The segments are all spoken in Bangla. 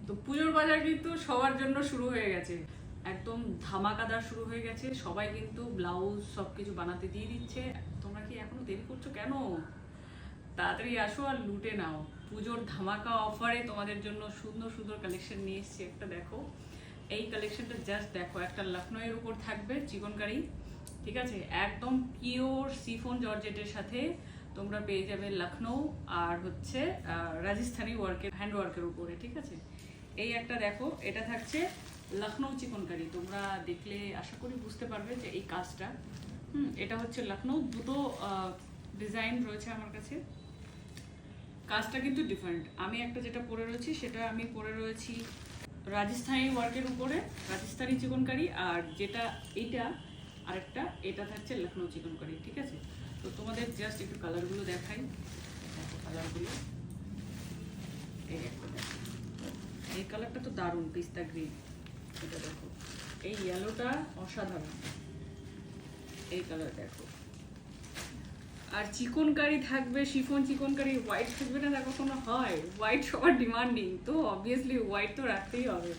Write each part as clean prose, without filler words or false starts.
তো পুজোর বাজার কিন্তু সবার জন্য শুরু হয়ে গেছে, একদম ধামাকাদার শুরু হয়ে গেছে। সবাই কিন্তু ব্লাউজ সবকিছু বানাতে দিয়ে দিচ্ছে। তোমরা কি এখনো দেরি করছো কেন? তাড়াতাড়ি আসো আর লুটে নাও। পুজোর ধামাকা অফারে তোমাদের জন্য সুন্দর সুন্দর কালেকশন নিয়ে এসেছি। একটা দেখো, এই কালেকশনটা জাস্ট দেখো, একটা লখনউয়ের উপর থাকবে চিকনকারি, ঠিক আছে, একদম পিওর সিফন জর্জেটের সাথে তোমরা পেয়ে যাবে লখনউ আর হচ্ছে রাজস্থানি ওয়ার্কের হ্যান্ড ওয়ার্কের উপরে, ঠিক আছে। এই একটা দেখো, এটা থাকছে লখনউ চিকনকারি। তোমরা দেখলে আশা করি বুঝতে পারবে যে এই কাজটা এটা হচ্ছে লখনউ। দুটো ডিজাইন রয়েছে আমার কাছে, কাজটা কিন্তু ডিফারেন্ট। আমি একটা যেটা পরে রয়েছি সেটা আমি পরে রয়েছি রাজস্থানি ওয়ার্কের উপরে, রাজস্থানি চিকনকারি। আর যেটা এইটা আরেকটা, এটা থাকছে লখনউ চিকনকারি, ঠিক আছে। তো তোমাদের জাস্ট একটু কালারগুলো দেখাই। দেখো কালারগুলো, এই একটা দেখো, এই কালারটা তো দারুণ, পিস্তা গ্রিন। এটা দেখো, এই ইয়েলোটা অসাধারণ, এই কালার দেখো। আর চিকনকারি থাকবে, শিফন চিকনকারি, হোয়াইট থাকবে না, দেখো কোনো হয়। হোয়াইট সবার ডিমান্ডিং, তো অবভিয়াসলি হোয়াইট তো রাখতেই হবে।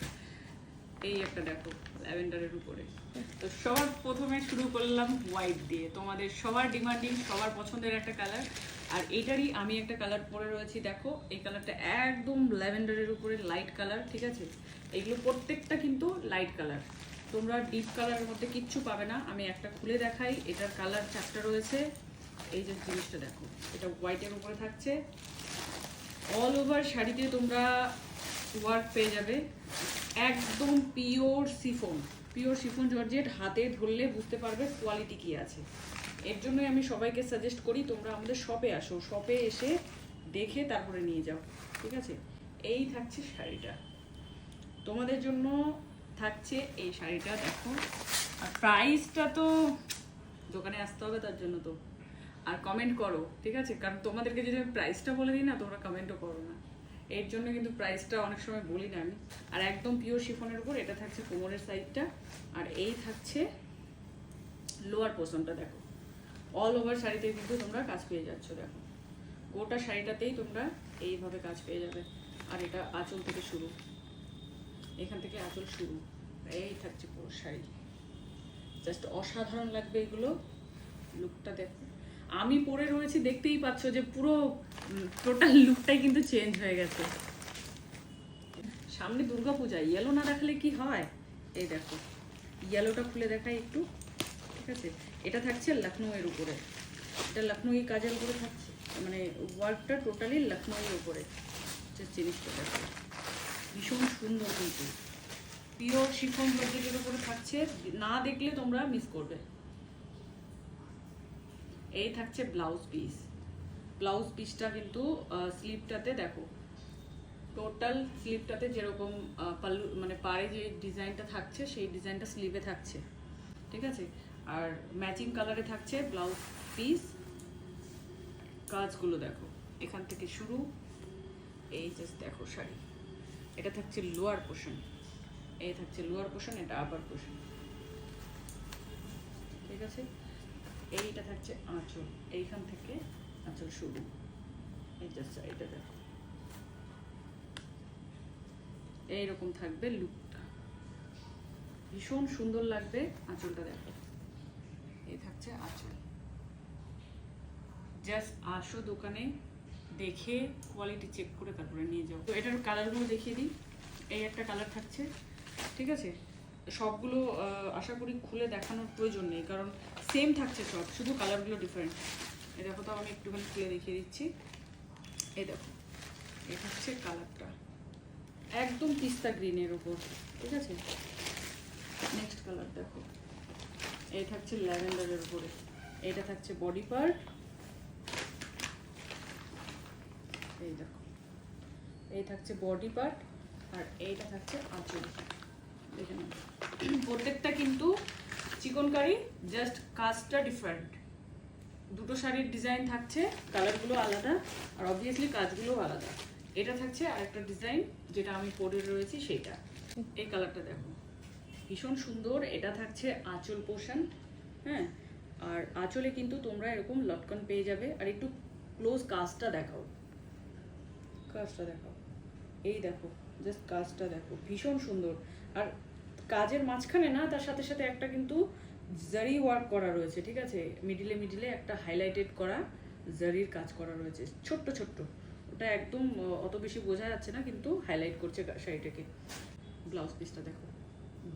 এই একটা দেখো ল্যাভেন্ডারের উপরে। তো সবার প্রথমে শুরু করলাম হোয়াইট দিয়ে, তোমাদের সবার ডিমান্ডিং, সবার পছন্দের একটা কালার। আর এটারই আমি একটা কালার পরে রয়েছি, দেখো এই কালারটা একদম ল্যাভেন্ডারের উপরে লাইট কালার, ঠিক আছে। এইগুলো প্রত্যেকটা কিন্তু লাইট কালার, তোমরা ডিপ কালারের মধ্যে কিচ্ছু পাবে না। আমি একটা খুলে দেখাই, এটার কালার চারটা রয়েছে। এই যে জিনিসটা দেখো, এটা হোয়াইটের উপরে থাকছে। অল ওভার শাড়িতে তোমরা ওয়ার্ক পেয়ে যাবে, একদম pure chiffon, pure chiffon georgette. হাতে ধরলে বুঝতে পারবে কোয়ালিটি কি আছে। এর জন্যই আমি সবাইকে সাজেস্ট করি তোমরা আমাদের শপে আসো, শপে এসে দেখে তারপরে নিয়ে যাও, ঠিক আছে। এই থাকছে শাড়িটা তোমাদের জন্য, থাকছে এই শাড়িটা দেখো। আর প্রাইসটা তো দোকানে আসতে হবে তার জন্য তো, আর কমেন্ট করো, ঠিক আছে। কারণ তোমাদেরকে যদি আমি প্রাইসটা বলে দিই না, তোমরা কমেন্টও করো না। এর জন্য কিন্তু প্রাইসটা অনেক সময় বলি না আমি। আর একদম পিওর শিফনের উপর এটা থাকছে কোমরের সাইডটা, আর এই থাকছে লোয়ার পোর্শনটা। দেখো অল ওভার শাড়িতে কিন্তু তোমরা কাজ পেয়ে যাচ্ছ, দেখো গোটা শাড়িটাতেই তোমরা এইভাবে কাজ পেয়ে যাবে। আর এটা আঁচল থেকে শুরু, এখান থেকে আঁচল শুরু, এই থাকছে পুরো শাড়ি। জাস্ট অসাধারণ লাগবে এগুলো। লুকটা দেখো, আমি পরে রয়েছি দেখতেই পাচ্ছ যে পুরো টোটাল লুকটাই কিন্তু চেঞ্জ হয়ে গেছে। সামনে দুর্গাপূজা, ইয়েলো না রাখলে কি হয়। এই দেখো ইয়েলোটা খুলে দেখাই একটু, ঠিক আছে। এটা থাকছে লখনউ এর উপরে, এটা লখনউ কাজের উপরে থাকছে, মানে ওয়ার্কটা টোটালি লখনউ এর উপরে। জিনিসটা দেখো ভীষণ সুন্দর, কিন্তু পিওর শিফন জর্জেটের উপরে থাকছে, না দেখলে তোমরা মিস করবে। এই থাকছে ব্লাউজ পিস, ব্লাউজ পিসটা কিন্তু স্লিভটাতে দেখো, টোটাল স্লিভটাতে যেরকম পাল্লু মানে পাড়ে যে ডিজাইনটা থাকছে সেই ডিজাইনটা স্লিভে থাকছে, ঠিক আছে। আর ম্যাচিং কালারে থাকছে ব্লাউজ পিস। কাজগুলো দেখো এখান থেকে শুরু, এই জাস্ট দেখো শাড়ি। এটা থাকছে লোয়ার পোর্শন, এই থাকছে লোয়ার পোর্শন, এটা আপার পোর্শন, ঠিক আছে। এইটা থাকছে আঁচল, এইখান থেকে আঁচল শুরু, এই জাস্ট এটা দেখো এইরকম থাকবে লুকটা, ভীষণ সুন্দর লাগবে। আঁচলটা দেখো, এই থাকছে আঁচল। জাস্ট আসো দোকানে, দেখে কোয়ালিটি চেক করে তারপরে নিয়ে যাও। তো এটার কালারগুলো দেখিয়ে দিই। এই একটা কালার থাকছে, ঠিক আছে। সবগুলো আশা করি খুলে দেখানোর প্রয়োজন নেই, কারণ সেম থাকছে সব, শুধু কালারগুলো ডিফারেন্ট। এই দেখো, তো আমি একটুখানি খুলে দেখিয়ে দিচ্ছি। এই দেখো, এই হচ্ছে কালারটা একদম পিস্তা গ্রিনের উপর, ঠিক আছে। নেক্সট কালার দেখো, এই থাকছে ল্যাভেন্ডারের উপরে, এটা থাকছে বডি পার্ট, এই দেখো এই থাকছে বডি পার্ট, আর এইটা থাকছে আঁচল। দেখে নাও প্রত্যেকটা কিন্তু চিকনকারি, জাস্ট কাজটা ডিফারেন্ট। দুটো শাড়ির ডিজাইন থাকছে, কালারগুলো আলাদা, আর অবভিয়াসলি কাজগুলো আলাদা। এটা থাকছে আরেকটা ডিজাইন যেটা আমি পরে রয়েছি সেইটা। এই কালারটা দেখো ভীষণ সুন্দর। এটা থাকছে আঁচল পোর্শন, হ্যাঁ। আর আঁচলে কিন্তু তোমরা এরকম লটকন পেয়ে যাবে। আর একটু ক্লোজ কাজটা দেখাও, কাজটা দেখাও, এই দেখো জাস্ট কাজটা দেখো ভীষণ সুন্দর। আর কাজের মাঝখানে না তার সাথে সাথে একটা কিন্তু জারি ওয়ার্ক করা রয়েছে, ঠিক আছে? মিডিলে মিডিলে একটা হাইলাইটেড করা জারির কাজ করা রয়েছে, ছোট্ট ছোট্ট। ওটা একদম অত বেশি বোঝা যাচ্ছে না, কিন্তু হাইলাইট করছে শাড়িটাকে। ব্লাউজ পিসটা দেখো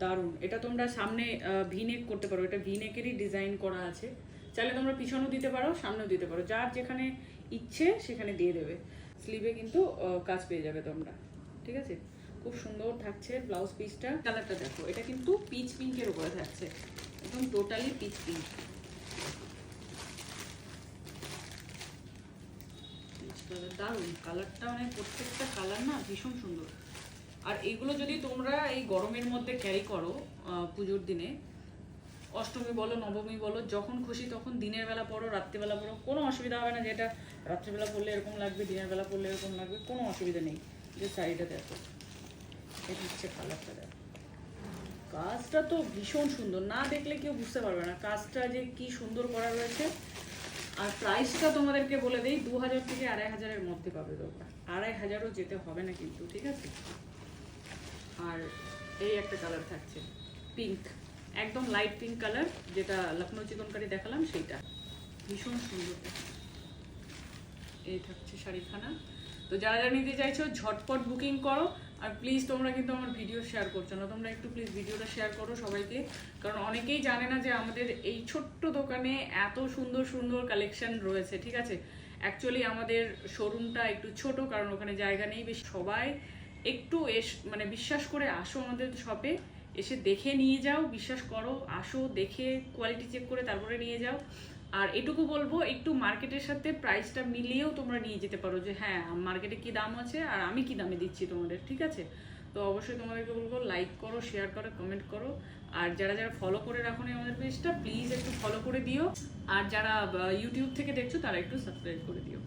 দারুণ। এটা তোমরা সামনে ভিনেক করতে পারো, এটা ভিনেকেরই ডিজাইন করা আছে। চাইলে তোমরা পিছনেও দিতে পারো, সামনেও দিতে পারো, যার যেখানে ইচ্ছে সেখানে দিয়ে দেবে। স্লিভে কিন্তু কাজ পেয়ে যাবে তোমরা, ঠিক আছে? খুব সুন্দর থাকছে ব্লাউজ পিসটা। কালারটা দেখো, এটা কিন্তু পিচ পিঙ্কের উপরে থাকছে, একদম টোটালি পিচ পিঙ্ক। দারুণ কালারটা, মানে প্রত্যেকটা কালার না ভীষণ সুন্দর। আর এইগুলো যদি তোমরা এই গরমের মধ্যে ক্যারি করো পুজোর দিনে, অষ্টমী বলো নবমী বলো, যখন খুশি তখন দিনের বেলা পরো রাত্রিবেলা পরো, কোনো অসুবিধা হবে না যে এটা রাত্রিবেলা পরলে এরকম লাগবে, দিনের বেলা পরলে এরকম লাগবে, কোনো অসুবিধা নেই। যে শাড়িটা দেখো, এটা হচ্ছে কালারটা দেখো, কাজটা তো ভীষণ সুন্দর, না দেখলে কেউ বুঝতে পারবে না কাজটা যে কি সুন্দর করা রয়েছে। আর প্রাইসটা তোমাদেরকে বলে দেই, 2000 থেকে 2500-এর মধ্যে পাবে তোমরা, 2500-ও যেতে হবে না কিন্তু, ঠিক আছে? আর এই একটা কালার থাকছে পিঙ্ক, একদম লাইট পিঙ্ক কালার, যেটা লখনৌ চিকনকারি দেখালাম সেইটা, ভীষণ সুন্দর। এই থাকছে শাড়িখানা। তো যারা যারা নিতে চাইছো ঝটপট বুকিং করো। আর প্লিজ তোমরা কিন্তু আমার ভিডিও শেয়ার করছো না, তোমরা একটু প্লিজ ভিডিওটা শেয়ার করো সবাইকে, কারণ অনেকেই জানে না যে আমাদের এই ছোট্ট দোকানে এত সুন্দর সুন্দর কালেকশন রয়েছে, ঠিক আছে? অ্যাকচুয়ালি আমাদের শোরুমটা একটু ছোট, কারণ ওখানে জায়গা নেই বেশি। সবাই একটু মানে বিশ্বাস করে আসো আমাদের শপে, এসে দেখে নিয়ে যাও, বিশ্বাস করো, আসো দেখে কোয়ালিটি চেক করে তারপরে নিয়ে যাও। আর এটুকু বলবো, একটু মার্কেটের সাথে প্রাইসটা মিলিয়েও তোমরা নিয়ে যেতে পারো, যে হ্যাঁ মার্কেটে কি দাম আছে আর আমি কি দামে দিচ্ছি তোমাদের, ঠিক আছে? তো অবশ্যই তোমাদেরকে বলবো লাইক করো, শেয়ার করো, কমেন্ট করো। আর যারা যারা ফলো করে রাখো না আমাদের পেজটা, প্লিজ একটু ফলো করে দিও। আর যারা ইউটিউব থেকে দেখছো তারা একটু সাবস্ক্রাইব করে দিও।